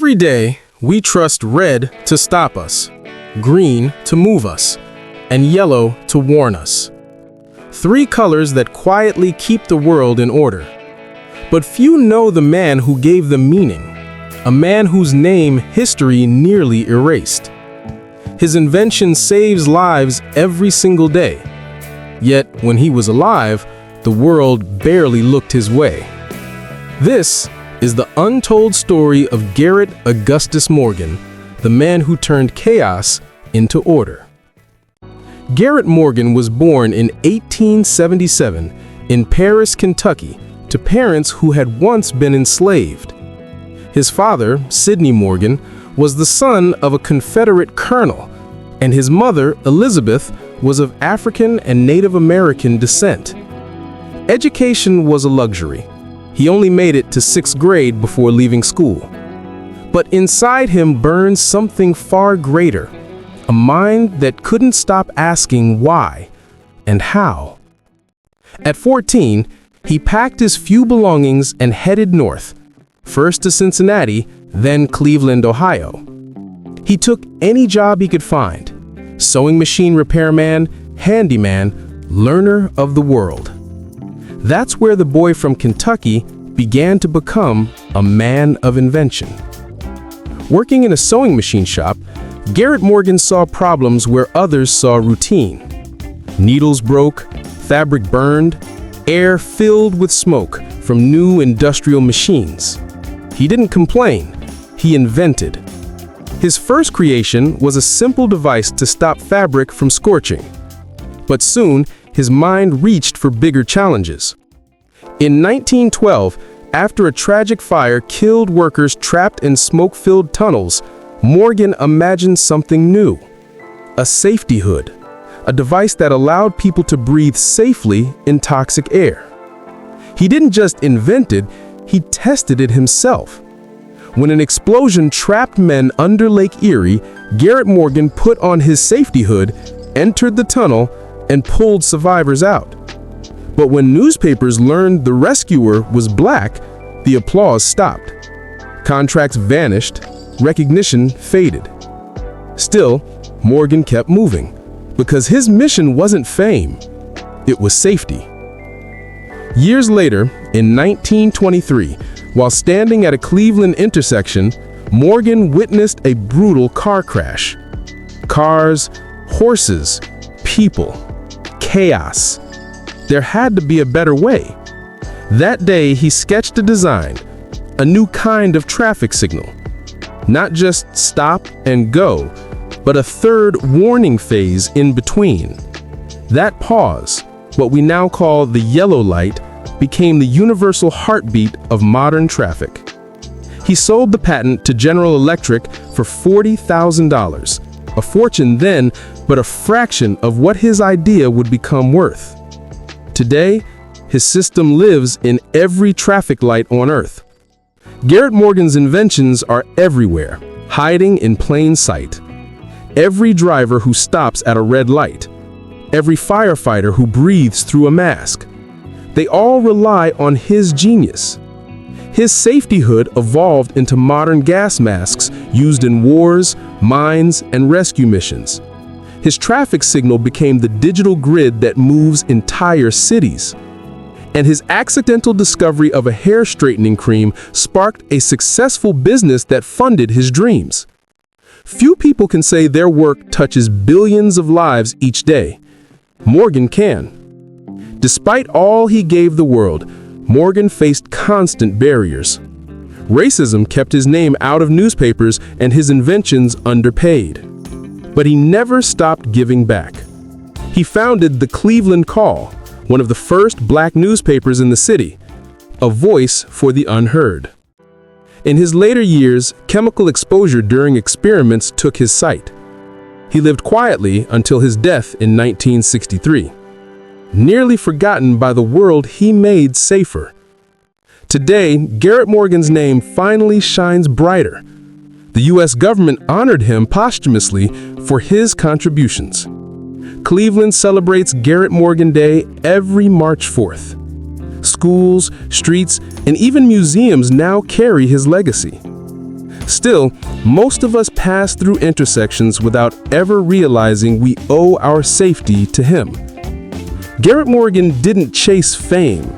Every day, we trust red to stop us, green to move us, and yellow to warn us. Three colors that quietly keep the world in order. But few know the man who gave them meaning, a man whose name history nearly erased. His invention saves lives every single day. Yet, when he was alive, the world barely looked his way. This is the untold story of Garrett Augustus Morgan, the man who turned chaos into order. Garrett Morgan was born in 1877 in Paris, Kentucky, to parents who had once been enslaved. His father, Sidney Morgan, was the son of a Confederate colonel, and his mother, Elizabeth, was of African and Native American descent. Education was a luxury. He only made it to 6th grade before leaving school. But inside him burned something far greater, a mind that couldn't stop asking why and how. At 14, he packed his few belongings and headed north, first to Cincinnati, then Cleveland, Ohio. He took any job he could find: sewing machine repairman, handyman, learner of the world. That's where the boy from Kentucky began to become a man of invention. Working in a sewing machine shop, Garrett Morgan saw problems where others saw routine. Needles broke, fabric burned, air filled with smoke from new industrial machines. He didn't complain, he invented. His first creation was a simple device to stop fabric from scorching. But soon, his mind reached for bigger challenges. In 1912, after a tragic fire killed workers trapped in smoke-filled tunnels, Morgan imagined something new: a safety hood, a device that allowed people to breathe safely in toxic air. He didn't just invent it, he tested it himself. When an explosion trapped men under Lake Erie, Garrett Morgan put on his safety hood, entered the tunnel, and pulled survivors out. But when newspapers learned the rescuer was black, the applause stopped. Contracts vanished, recognition faded. Still, Morgan kept moving, because his mission wasn't fame, it was safety. Years later, in 1923, while standing at a Cleveland intersection, Morgan witnessed a brutal car crash. Cars, horses, people, chaos. There had to be a better way. That day, he sketched a design, a new kind of traffic signal. Not just stop and go, but a third warning phase in between. That pause, what we now call the yellow light, became the universal heartbeat of modern traffic. He sold the patent to General Electric for $40,000, a fortune then, but a fraction of what his idea would become worth. Today, his system lives in every traffic light on Earth. Garrett Morgan's inventions are everywhere, hiding in plain sight. Every driver who stops at a red light, every firefighter who breathes through a mask, they all rely on his genius. His safety hood evolved into modern gas masks used in wars, mines, and rescue missions. His traffic signal became the digital grid that moves entire cities. And his accidental discovery of a hair straightening cream sparked a successful business that funded his dreams. Few people can say their work touches billions of lives each day. Morgan can. Despite all he gave the world, Morgan faced constant barriers. Racism kept his name out of newspapers and his inventions underpaid. But he never stopped giving back. He founded the Cleveland Call, one of the first black newspapers in the city, a voice for the unheard. In his later years, chemical exposure during experiments took his sight. He lived quietly until his death in 1963, nearly forgotten by the world he made safer. Today, Garrett Morgan's name finally shines brighter. The U.S. government honored him posthumously for his contributions. Cleveland celebrates Garrett Morgan Day every March 4th. Schools, streets, and even museums now carry his legacy. Still, most of us pass through intersections without ever realizing we owe our safety to him. Garrett Morgan didn't chase fame.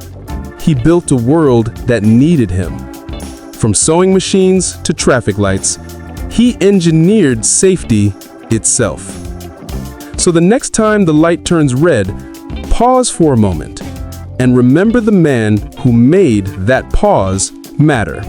He built a world that needed him. From sewing machines to traffic lights, he engineered safety itself. So the next time the light turns red, pause for a moment and remember the man who made that pause matter.